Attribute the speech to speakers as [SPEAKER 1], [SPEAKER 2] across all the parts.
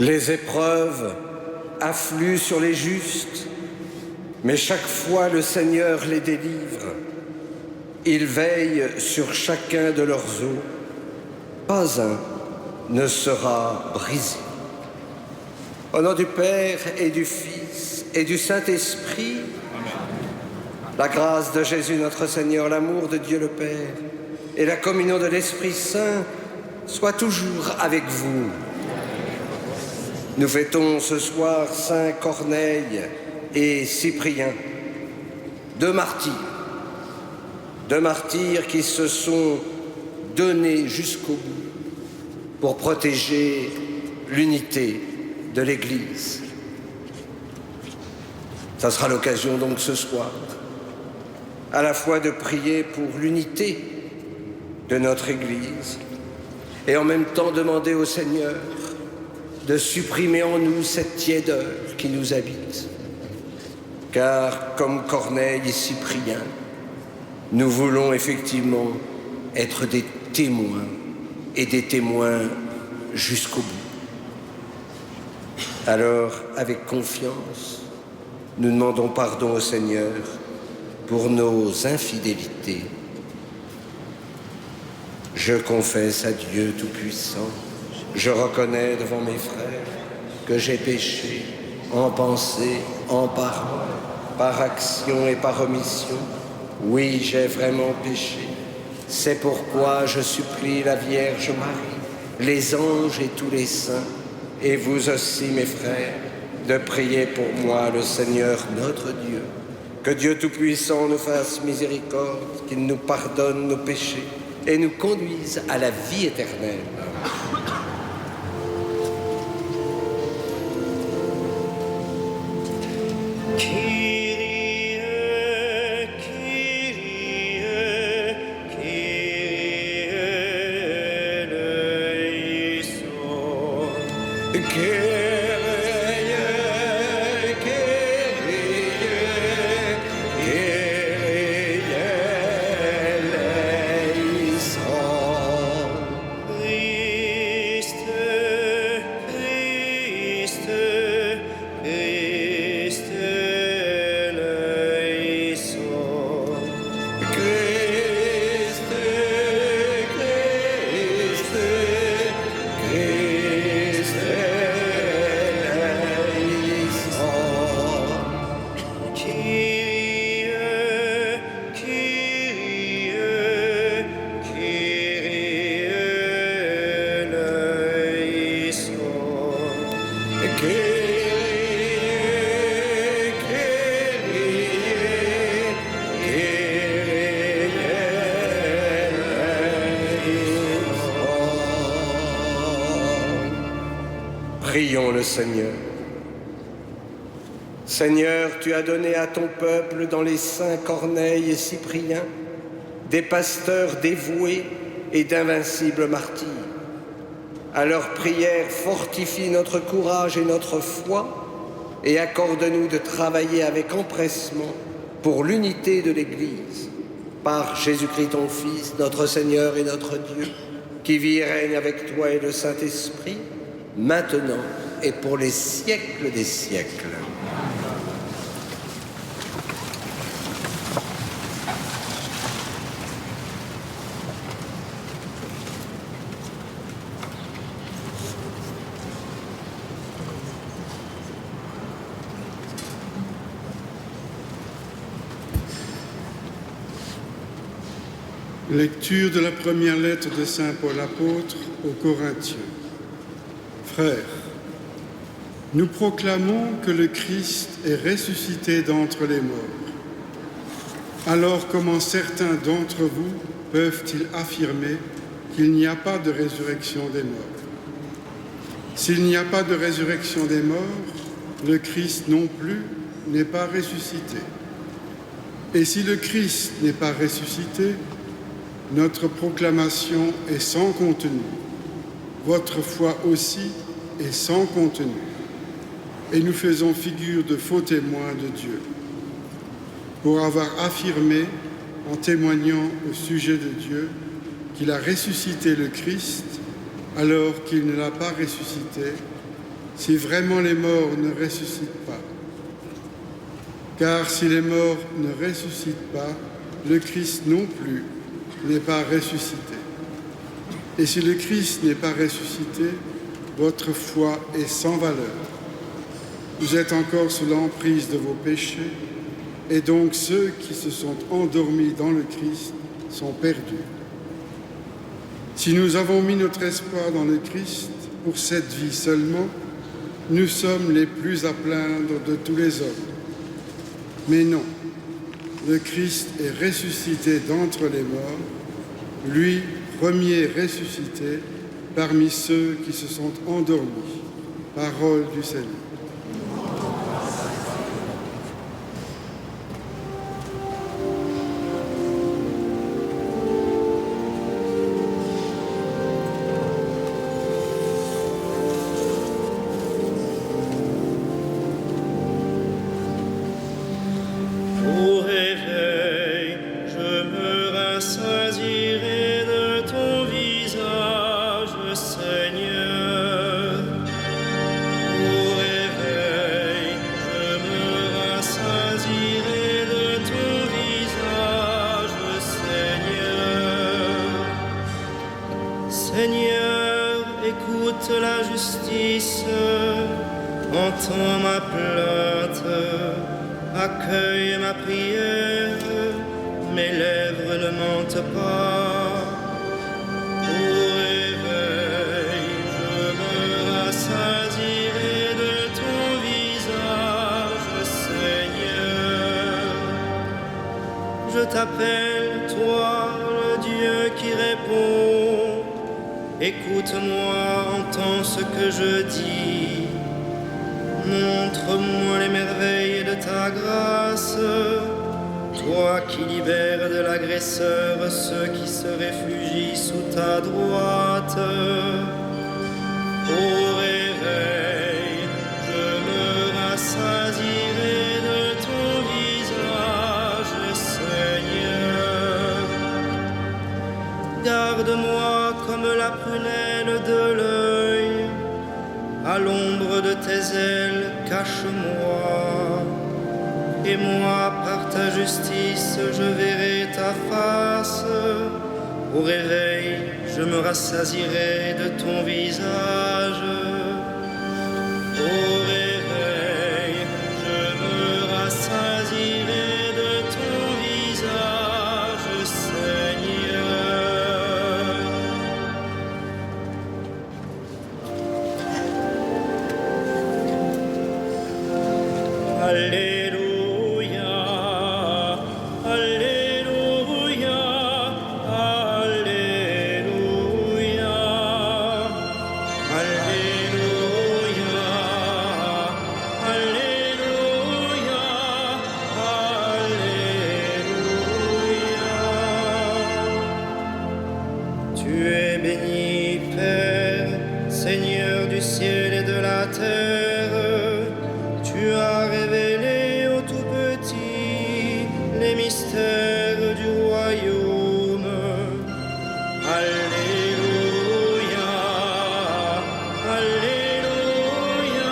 [SPEAKER 1] Les épreuves affluent sur les justes, mais chaque fois le Seigneur les délivre. Il veille sur chacun de leurs os. Pas un ne sera brisé. Au nom du Père et du Fils et du Saint-Esprit, la grâce de Jésus notre Seigneur, l'amour de Dieu le Père et la communion de l'Esprit Saint soient toujours avec vous. Nous fêtons ce soir Saint Corneille et Cyprien, deux martyrs qui se sont donnés jusqu'au bout pour protéger l'unité de l'Église. Ça sera l'occasion donc ce soir, à la fois de prier pour l'unité de notre Église et en même temps demander au Seigneur de supprimer en nous cette tiédeur qui nous habite. Car comme Corneille et Cyprien, nous voulons effectivement être des témoins et des témoins jusqu'au bout. Alors, avec confiance, nous demandons pardon au Seigneur pour nos infidélités. Je confesse à Dieu Tout-Puissant, je reconnais devant mes frères que j'ai péché en pensée, en parole, par action et par omission. Oui, j'ai vraiment péché. C'est pourquoi je supplie la Vierge Marie, les anges et tous les saints, et vous aussi, mes frères, de prier pour moi le Seigneur notre Dieu. Que Dieu Tout-Puissant nous fasse miséricorde, qu'il nous pardonne nos péchés et nous conduise à la vie éternelle. Prions le Seigneur. Seigneur, tu as donné à ton peuple dans les saints Corneille et Cyprien des pasteurs dévoués et d'invincibles martyrs. À leur prière, fortifie notre courage et notre foi et accorde-nous de travailler avec empressement pour l'unité de l'Église. Par Jésus-Christ ton Fils, notre Seigneur et notre Dieu, qui vit et règne avec toi et le Saint-Esprit, maintenant et pour les siècles des siècles.
[SPEAKER 2] Lecture de la première lettre de saint Paul apôtre aux Corinthiens. Frères, nous proclamons que le Christ est ressuscité d'entre les morts. Alors comment certains d'entre vous peuvent-ils affirmer qu'il n'y a pas de résurrection des morts? S'il n'y a pas de résurrection des morts, le Christ non plus n'est pas ressuscité. Et si le Christ n'est pas ressuscité, notre proclamation est sans contenu. Votre foi aussi est sans contenu. Et nous faisons figure de faux témoins de Dieu, pour avoir affirmé, en témoignant au sujet de Dieu, qu'il a ressuscité le Christ, alors qu'il ne l'a pas ressuscité, si vraiment les morts ne ressuscitent pas. Car si les morts ne ressuscitent pas, le Christ non plus n'est pas ressuscité. Et si le Christ n'est pas ressuscité, votre foi est sans valeur. Vous êtes encore sous l'emprise de vos péchés, et donc ceux qui se sont endormis dans le Christ sont perdus. Si nous avons mis notre espoir dans le Christ pour cette vie seulement, nous sommes les plus à plaindre de tous les hommes. Mais non, le Christ est ressuscité d'entre les morts, lui, premier ressuscité parmi ceux qui se sont endormis. Parole du Seigneur.
[SPEAKER 3] Seigneur, écoute la justice, entends ma plainte, accueille ma prière, mes lèvres ne mentent pas. Au réveil, je me rassasierai de ton visage, Seigneur. Je t'appelle, toi, le Dieu qui répond. Écoute-moi, entends ce que je dis. Montre-moi les merveilles de ta grâce, toi qui libères de l'agresseur ceux qui se réfugient sous ta droite. Au réveil, je me rassasierai de ton visage, Seigneur. Garde-moi comme la prunelle de l'œil, à l'ombre de tes ailes, cache-moi. Et moi, par ta justice, je verrai ta face. Au réveil, je me rassasierai de ton visage. Au réveil, je me rassasierai de ton visage, Seigneur. Alléluia, Alléluia, Alléluia, Alléluia, Alléluia, Alléluia. Tu es béni, Père, Seigneur du ciel et de la terre. Tu as révélé aux tout petits les mystères du royaume. Alléluia, Alléluia,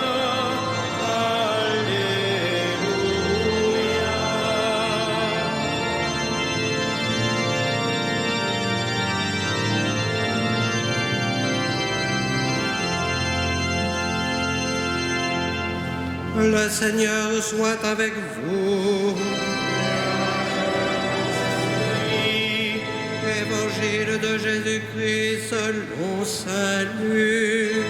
[SPEAKER 3] Alléluia.
[SPEAKER 1] Le Seigneur soit avec vous. Évangile de Jésus-Christ selon saint Luc.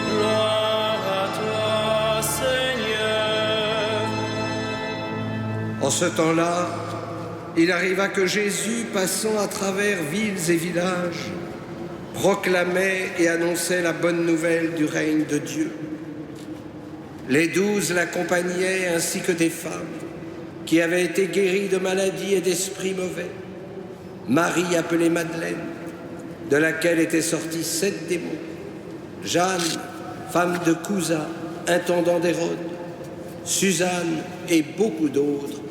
[SPEAKER 3] Gloire à toi, Seigneur.
[SPEAKER 1] En ce temps-là, il arriva que Jésus, passant à travers villes et villages, proclamait et annonçait la bonne nouvelle du règne de Dieu. Les 12 l'accompagnaient, ainsi que des femmes qui avaient été guéries de maladies et d'esprits mauvais. Marie, appelée Madeleine, de laquelle étaient sortis 7 démons. Jeanne, femme de Cousa, intendant d'Hérode. Suzanne et beaucoup d'autres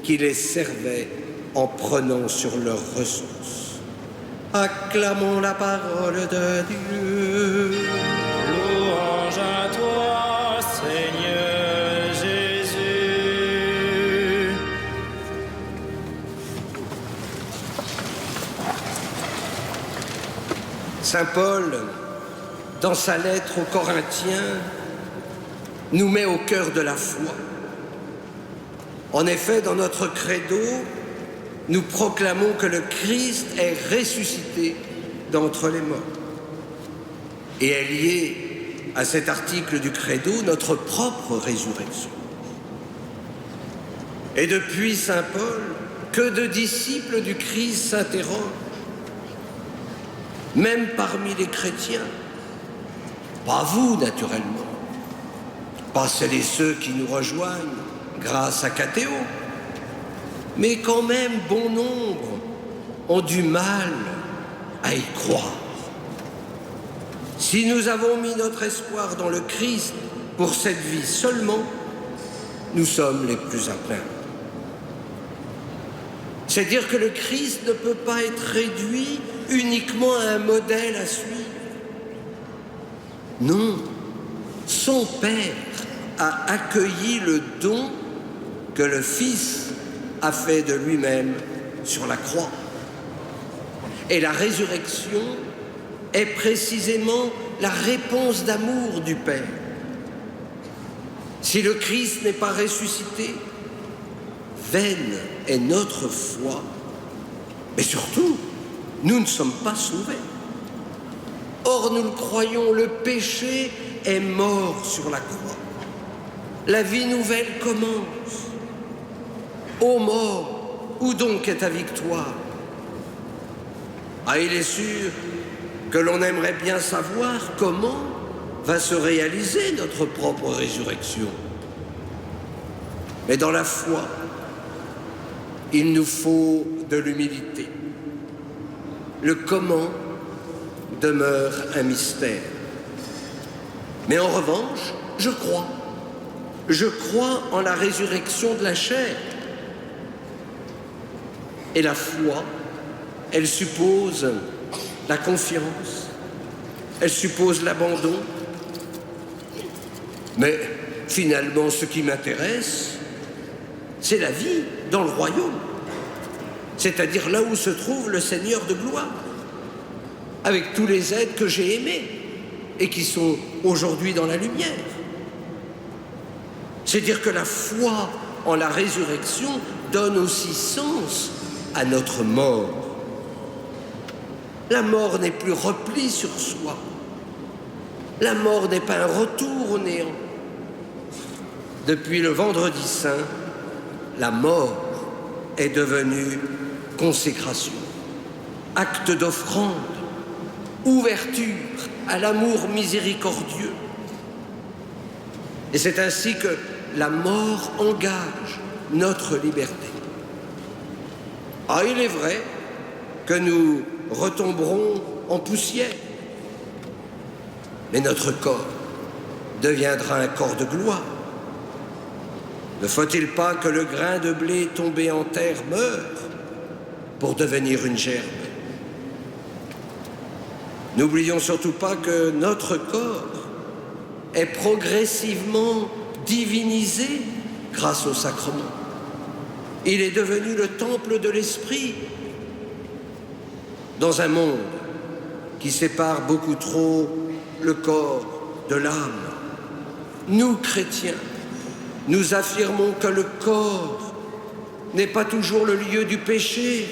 [SPEAKER 1] qui les servaient en prenant sur leurs ressources. Acclamons la parole de Dieu.
[SPEAKER 3] Louange à toi,
[SPEAKER 1] Saint Paul, dans sa lettre aux Corinthiens, nous met au cœur de la foi. En effet, dans notre credo, nous proclamons que le Christ est ressuscité d'entre les morts. Et est lié à cet article du credo notre propre résurrection. Et depuis Saint Paul, que de disciples du Christ s'interrogent, même parmi les chrétiens, pas vous naturellement, pas celles et ceux qui nous rejoignent grâce à Cathéo, mais quand même bon nombre ont du mal à y croire. Si nous avons mis notre espoir dans le Christ pour cette vie seulement, nous sommes les plus à plaindre. C'est dire que le Christ ne peut pas être réduit uniquement à un modèle à suivre. Non, son Père a accueilli le don que le Fils a fait de lui-même sur la croix. Et la résurrection est précisément la réponse d'amour du Père. Si le Christ n'est pas ressuscité, vaine est notre foi, mais surtout, nous ne sommes pas sauvés. Or, nous le croyons, le péché est mort sur la croix. La vie nouvelle commence. Ô mort, où donc est ta victoire? Ah, il est sûr que l'on aimerait bien savoir comment va se réaliser notre propre résurrection. Mais dans la foi, il nous faut de l'humilité. Le comment demeure un mystère. Mais en revanche, je crois. Je crois en la résurrection de la chair. Et la foi, elle suppose la confiance, elle suppose l'abandon. Mais finalement, ce qui m'intéresse, c'est la vie dans le royaume, c'est-à-dire là où se trouve le Seigneur de gloire, avec tous les êtres que j'ai aimés et qui sont aujourd'hui dans la lumière. C'est dire que la foi en la résurrection donne aussi sens à notre mort. La mort n'est plus repli sur soi. La mort n'est pas un retour au néant. Depuis le Vendredi Saint, la mort est devenue consécration, acte d'offrande, ouverture à l'amour miséricordieux. Et c'est ainsi que la mort engage notre liberté. Ah, il est vrai que nous retomberons en poussière, mais notre corps deviendra un corps de gloire. Ne faut-il pas que le grain de blé tombé en terre meure pour devenir une gerbe? N'oublions surtout pas que notre corps est progressivement divinisé grâce au sacrement. Il est devenu le temple de l'esprit dans un monde qui sépare beaucoup trop le corps de l'âme. Nous, chrétiens, nous affirmons que le corps n'est pas toujours le lieu du péché,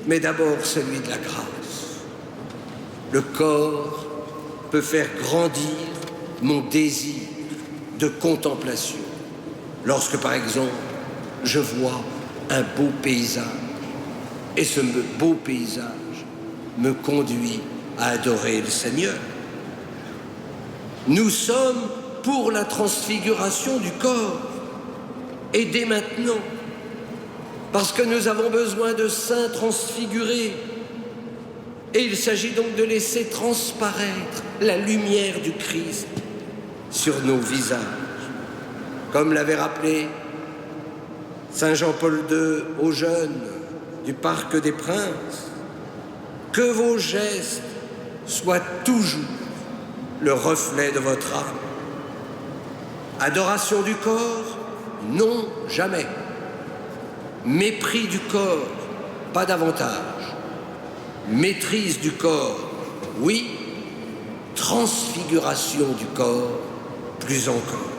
[SPEAKER 1] mais d'abord celui de la grâce. Le corps peut faire grandir mon désir de contemplation. Lorsque, par exemple, je vois un beau paysage, et ce beau paysage me conduit à adorer le Seigneur. Nous sommes pour la transfiguration du corps, et dès maintenant, parce que nous avons besoin de saints transfigurés, et il s'agit donc de laisser transparaître la lumière du Christ sur nos visages. Comme l'avait rappelé Saint Jean-Paul II aux jeunes du Parc des Princes, que vos gestes soient toujours le reflet de votre âme. Adoration du corps? Non, jamais. Mépris du corps? Pas davantage. Maîtrise du corps? Oui, transfiguration du corps, plus encore.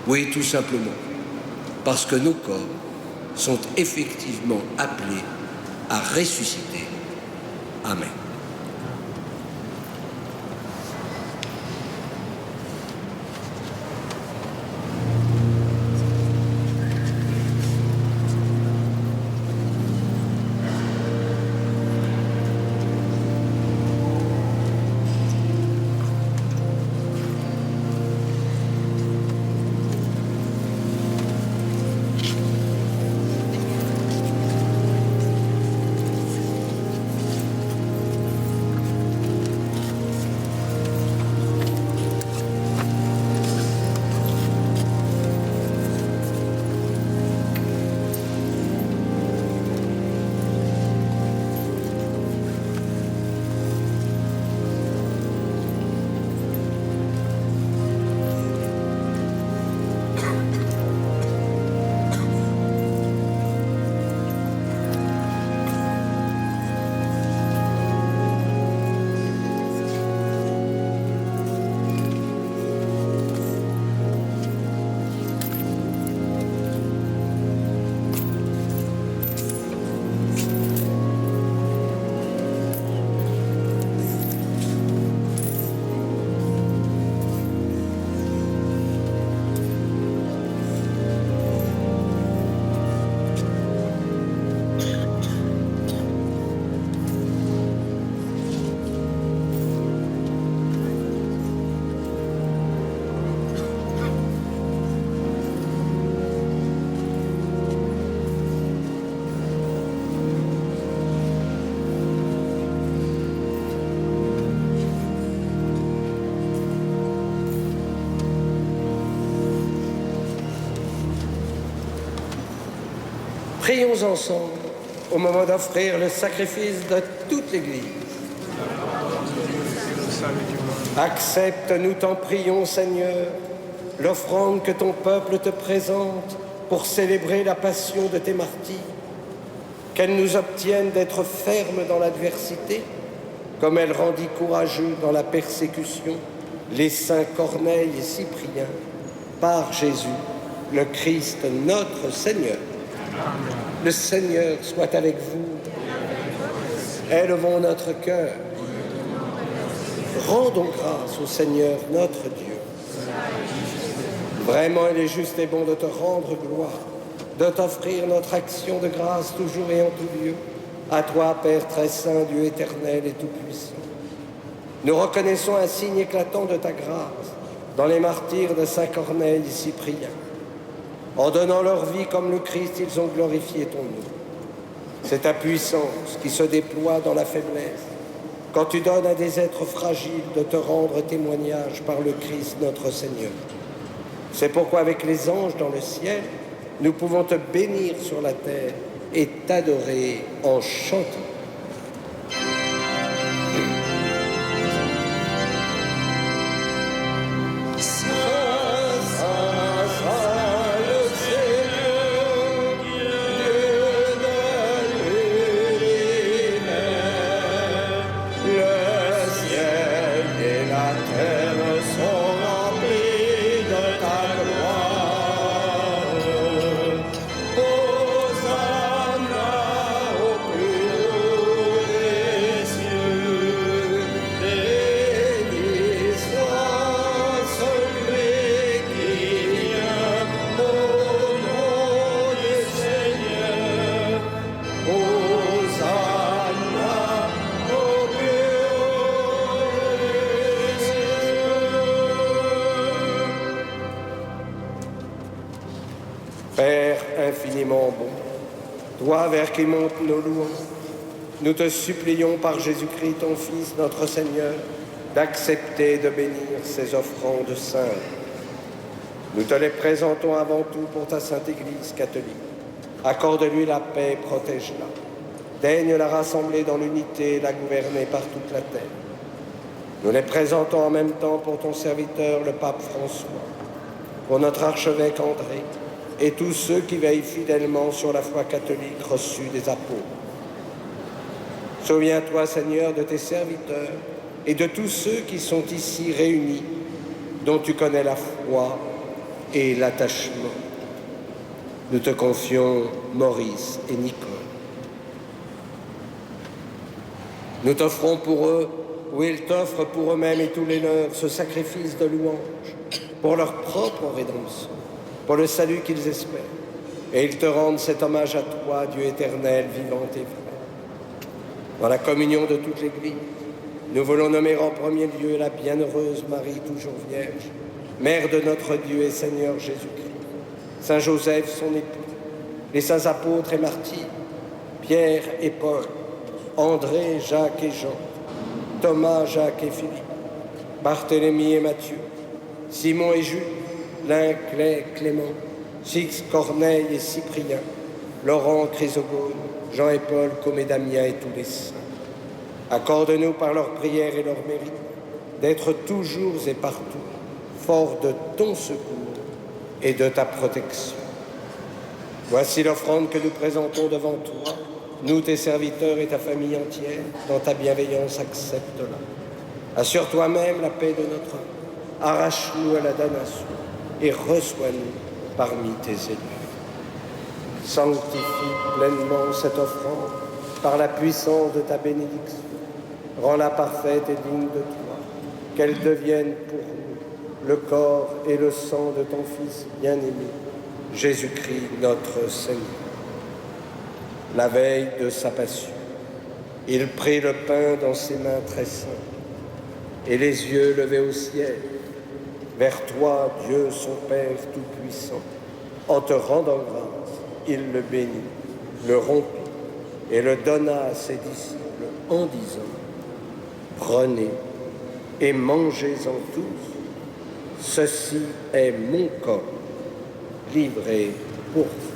[SPEAKER 1] Oui, tout simplement, parce que nos corps sont effectivement appelés à ressusciter. Amen. Prions ensemble au moment d'offrir le sacrifice de toute l'Église. Accepte, nous t'en prions, Seigneur, l'offrande que ton peuple te présente pour célébrer la passion de tes martyrs, qu'elle nous obtienne d'être fermes dans l'adversité, comme elle rendit courageux dans la persécution les saints Corneille et Cyprien, par Jésus, le Christ notre Seigneur. Le Seigneur soit avec vous. Élevons notre cœur. Rendons grâce au Seigneur notre Dieu. Vraiment, il est juste et bon de te rendre gloire, de t'offrir notre action de grâce toujours et en tout lieu, à toi, Père très saint, Dieu éternel et tout-puissant. Nous reconnaissons un signe éclatant de ta grâce dans les martyrs de Saint Corneille et Cyprien. En donnant leur vie comme le Christ, ils ont glorifié ton nom. C'est ta puissance qui se déploie dans la faiblesse, quand tu donnes à des êtres fragiles de te rendre témoignage par le Christ notre Seigneur. C'est pourquoi avec les anges dans le ciel, nous pouvons te bénir sur la terre et t'adorer en chantant. Père infiniment bon, toi vers qui montent nos louanges, nous te supplions par Jésus-Christ, ton Fils, notre Seigneur, d'accepter de bénir ces offrandes saintes. Nous te les présentons avant tout pour ta Sainte Église catholique. Accorde-lui la paix, protège-la. Daigne la rassembler dans l'unité et la gouverner par toute la terre. Nous les présentons en même temps pour ton serviteur, le pape François, pour notre archevêque André, et tous ceux qui veillent fidèlement sur la foi catholique reçue des apôtres. Souviens-toi, Seigneur, de tes serviteurs et de tous ceux qui sont ici réunis, dont tu connais la foi et l'attachement. Nous te confions Maurice et Nicole. Nous t'offrons pour eux, ou ils t'offrent pour eux-mêmes et tous les leurs, ce sacrifice de louange, pour leur propre rédemption, pour le salut qu'ils espèrent. Et ils te rendent cet hommage à toi, Dieu éternel, vivant et vrai. Dans la communion de toute l'Église, nous voulons nommer en premier lieu la bienheureuse Marie, toujours vierge, Mère de notre Dieu et Seigneur Jésus-Christ, Saint Joseph, son époux, les saints apôtres et martyrs, Pierre et Paul, André, Jacques et Jean, Thomas, Jacques et Philippe, Barthélemy et Matthieu, Simon et Jules, Lin, Clay, Clément, Six, Corneille et Cyprien, Laurent, Chrysogone, Jean et Paul, Comé, Damien et tous les saints. Accorde-nous par leurs prières et leurs mérites d'être toujours et partout forts de ton secours et de ta protection. Voici l'offrande que nous présentons devant toi, nous tes serviteurs et ta famille entière, dans ta bienveillance accepte-la. Assure toi-même la paix de notre âme, arrache-nous à la damnation et reçois-nous parmi tes élus. Sanctifie pleinement cette offrande par la puissance de ta bénédiction. Rends-la parfaite et digne de toi, qu'elle devienne pour nous le corps et le sang de ton Fils bien-aimé, Jésus-Christ notre Seigneur. La veille de sa passion, il prit le pain dans ses mains très saintes, et les yeux levés au ciel, vers toi, Dieu son Père Tout-Puissant, en te rendant grâce, il le bénit, le rompit et le donna à ses disciples en disant: prenez et mangez-en tous, ceci est mon corps, livré pour vous.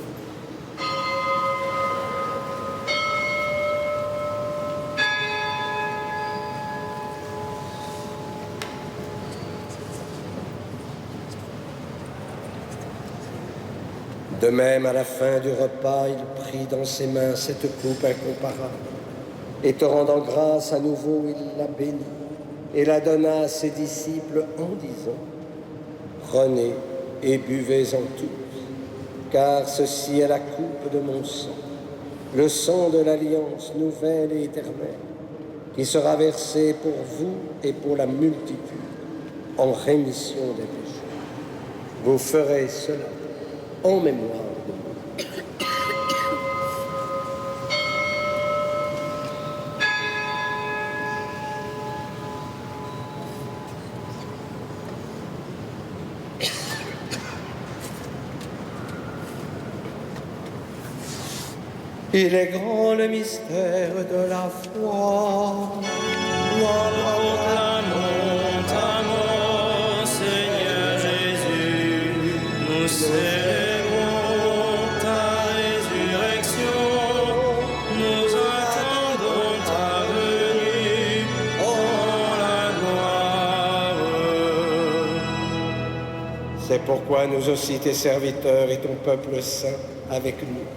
[SPEAKER 1] De même, à la fin du repas, il prit dans ses mains cette coupe incomparable, et te rendant grâce à nouveau, il la bénit et la donna à ses disciples en disant: prenez et buvez-en tous, car ceci est la coupe de mon sang, le sang de l'alliance nouvelle et éternelle, qui sera versé pour vous et pour la multitude en rémission des péchés. Vous ferez cela en mémoire de moi. Il est grand le mystère de la foi.
[SPEAKER 3] Proclamons ta mort, Seigneur Jésus, nous célébrons ta résurrection, nous attendons ta venue en la gloire.
[SPEAKER 1] C'est pourquoi nous aussi, tes serviteurs et ton peuple saint, avec nous,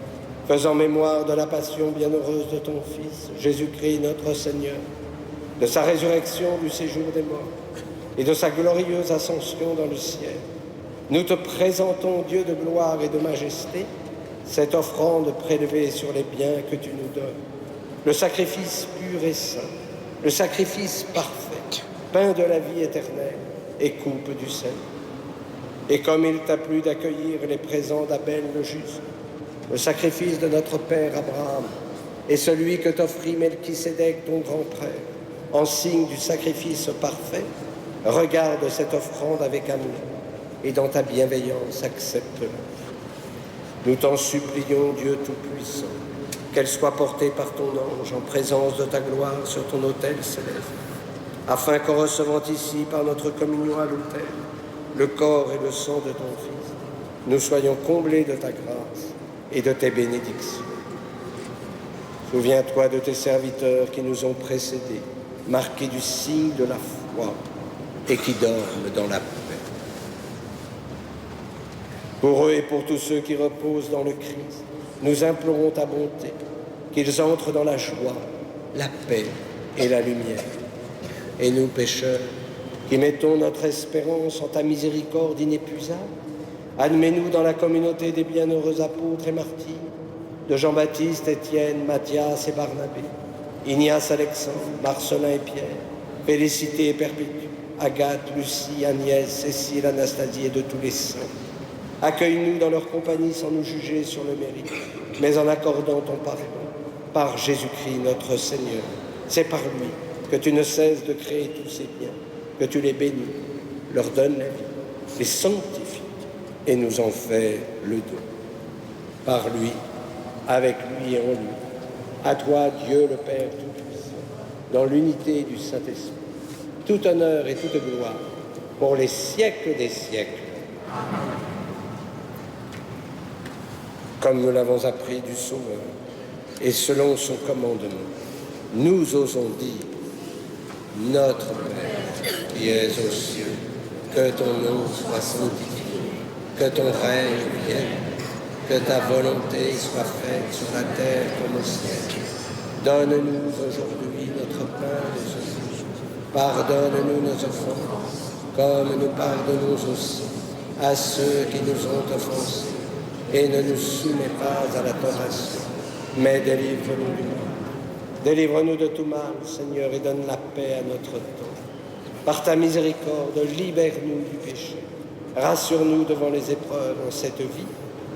[SPEAKER 1] faisant mémoire de la passion bienheureuse de ton Fils, Jésus-Christ notre Seigneur, de sa résurrection du séjour des morts et de sa glorieuse ascension dans le ciel, nous te présentons, Dieu de gloire et de majesté, cette offrande prélevée sur les biens que tu nous donnes, le sacrifice pur et saint, le sacrifice parfait, pain de la vie éternelle et coupe du salut. Et comme il t'a plu d'accueillir les présents d'Abel le juste, le sacrifice de notre père Abraham et celui que t'offrit Melchisédek, ton grand-prêtre, en signe du sacrifice parfait, regarde cette offrande avec amour et dans ta bienveillance accepte-la. Nous t'en supplions, Dieu Tout-Puissant, qu'elle soit portée par ton ange en présence de ta gloire sur ton autel céleste, afin qu'en recevant ici par notre communion à l'autel le corps et le sang de ton Fils, nous soyons comblés de ta grâce et de tes bénédictions. Souviens-toi de tes serviteurs qui nous ont précédés, marqués du signe de la foi et qui dorment dans la paix. Pour eux et pour tous ceux qui reposent dans le Christ, nous implorons ta bonté, qu'ils entrent dans la joie, la paix et la lumière. Et nous, pécheurs, qui mettons notre espérance en ta miséricorde inépuisable, admets-nous dans la communauté des bienheureux apôtres et martyrs, de Jean-Baptiste, Étienne, Matthias et Barnabé, Ignace, Alexandre, Marcelin et Pierre, Félicité et Perpétue, Agathe, Lucie, Agnès, Cécile, Anastasie et de tous les saints. Accueille-nous dans leur compagnie sans nous juger sur le mérite, mais en accordant ton pardon par Jésus-Christ notre Seigneur. C'est par lui que tu ne cesses de créer tous ces biens, que tu les bénis, leur donnes la vie, les sanctifies et nous en fais le don. Par lui, avec lui et en lui, à toi, Dieu le Père Tout-Puissant, dans l'unité du Saint-Esprit, tout honneur et toute gloire pour les siècles des siècles. Amen. Comme nous l'avons appris du Sauveur, et selon son commandement, nous osons dire: Notre Père, qui es aux cieux, que ton nom soit sanctifié, que ton règne vienne, que ta volonté soit faite sur la terre comme au ciel. Donne-nous aujourd'hui notre pain de ce jour. Pardonne-nous nos offenses, comme nous pardonnons aussi à ceux qui nous ont offensés. Et ne nous soumets pas à la tentation, mais délivre-nous du mal. Délivre-nous de tout mal, Seigneur, et donne la paix à notre temps. Par ta miséricorde, libère-nous du péché. Rassure-nous devant les épreuves en cette vie,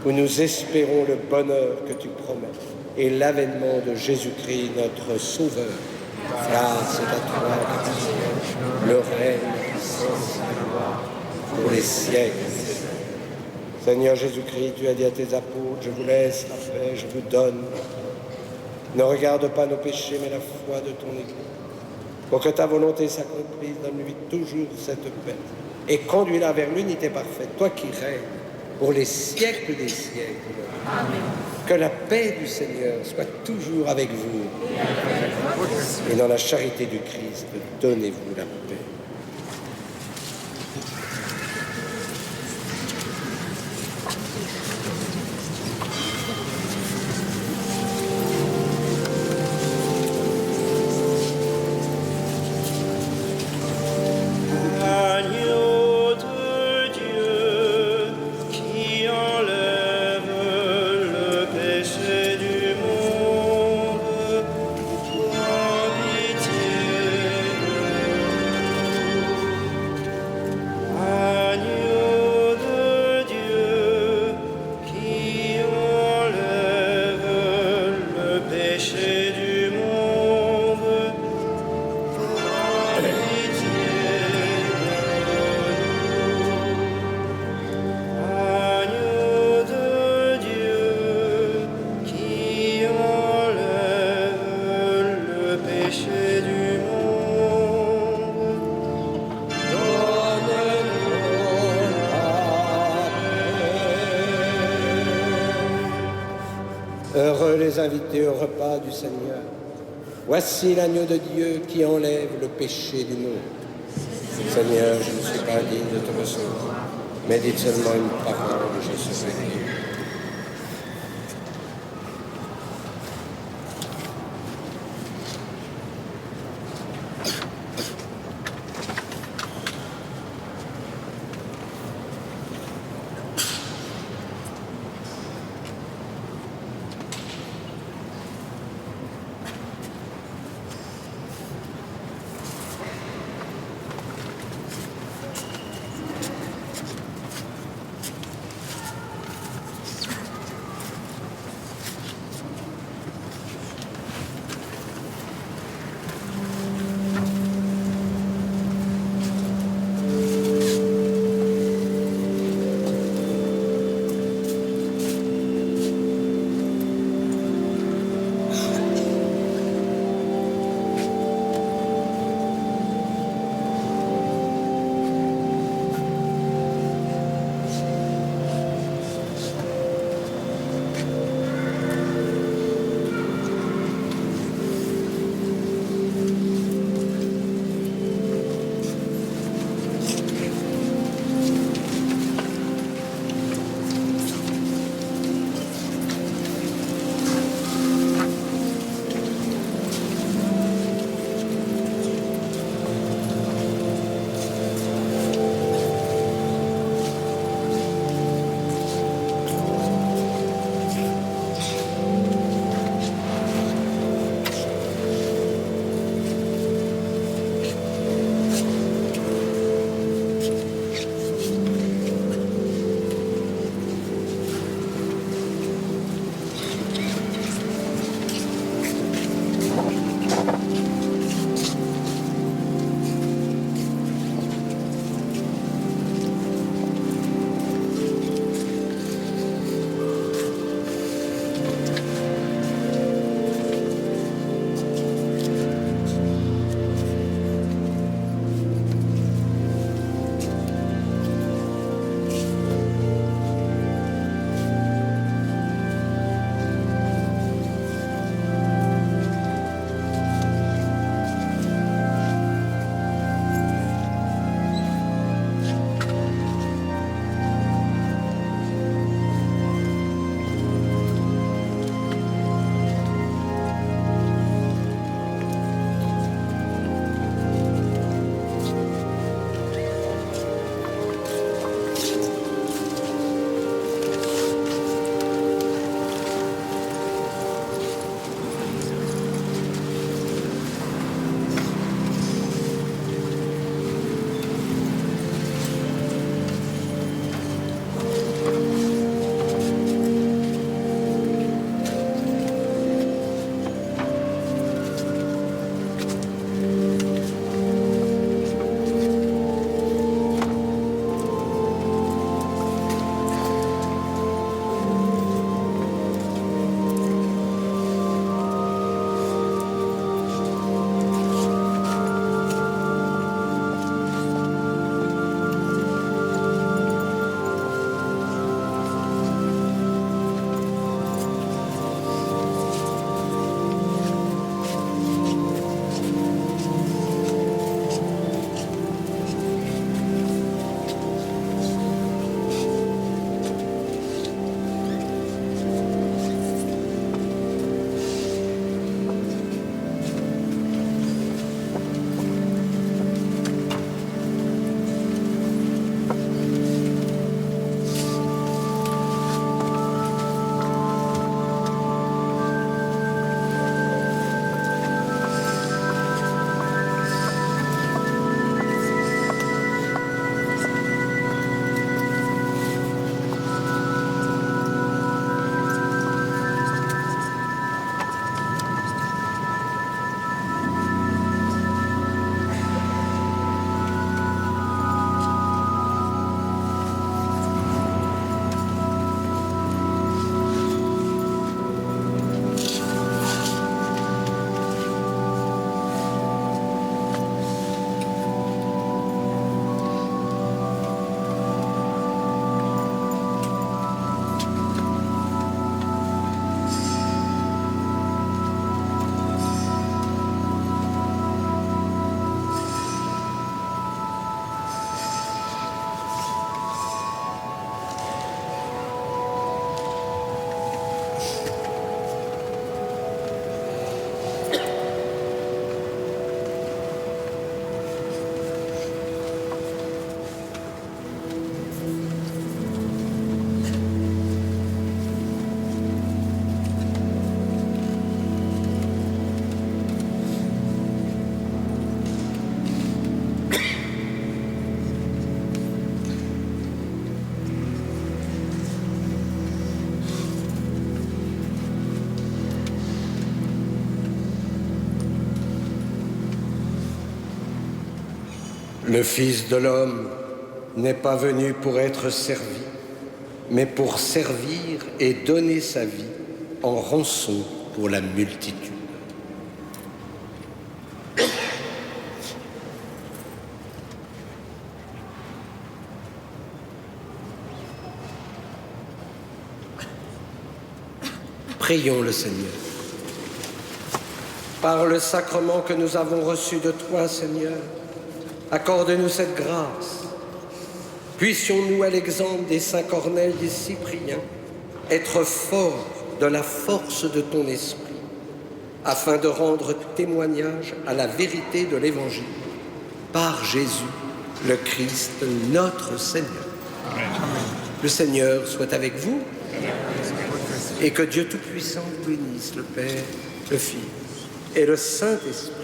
[SPEAKER 1] où nous espérons le bonheur que tu promets et l'avènement de Jésus-Christ, notre Sauveur. Grâce est à toi, le règne, la puissance et la gloire, pour les siècles. Seigneur Jésus-Christ, tu as dit à tes apôtres: je vous laisse la paix, je vous donne. Ne regarde pas nos péchés, mais la foi de ton Église. Pour que ta volonté s'accomplisse, donne-lui toujours cette paix et conduis-la vers l'unité parfaite, toi qui règnes pour les siècles des siècles. Amen. Que la paix du Seigneur soit toujours avec vous. Et dans la charité du Christ, donnez-vous la paix. Heureux les invités au repas du Seigneur. Voici l'agneau de Dieu qui enlève le péché du monde. Seigneur, je ne suis pas digne de te recevoir, mais dites seulement une parole, je serai guéri. Le Fils de l'homme n'est pas venu pour être servi, mais pour servir et donner sa vie en rançon pour la multitude. Prions le Seigneur. Par le sacrement que nous avons reçu de toi, Seigneur, accorde-nous cette grâce. Puissions-nous, à l'exemple des saints Corneille et Cyprien, être forts de la force de ton esprit, afin de rendre témoignage à la vérité de l'Évangile, par Jésus, le Christ, notre Seigneur. Amen. Le Seigneur soit avec vous, et que Dieu Tout-Puissant bénisse le Père, le Fils et le Saint-Esprit.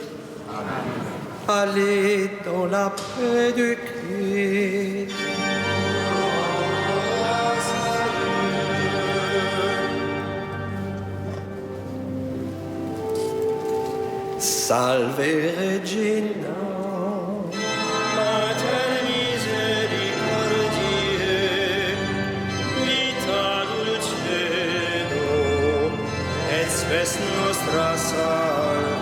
[SPEAKER 1] Allez dans la paix du Christ. Salve Regina,
[SPEAKER 3] Mater misericordiae, vita dulcedo, et spes nostra salve.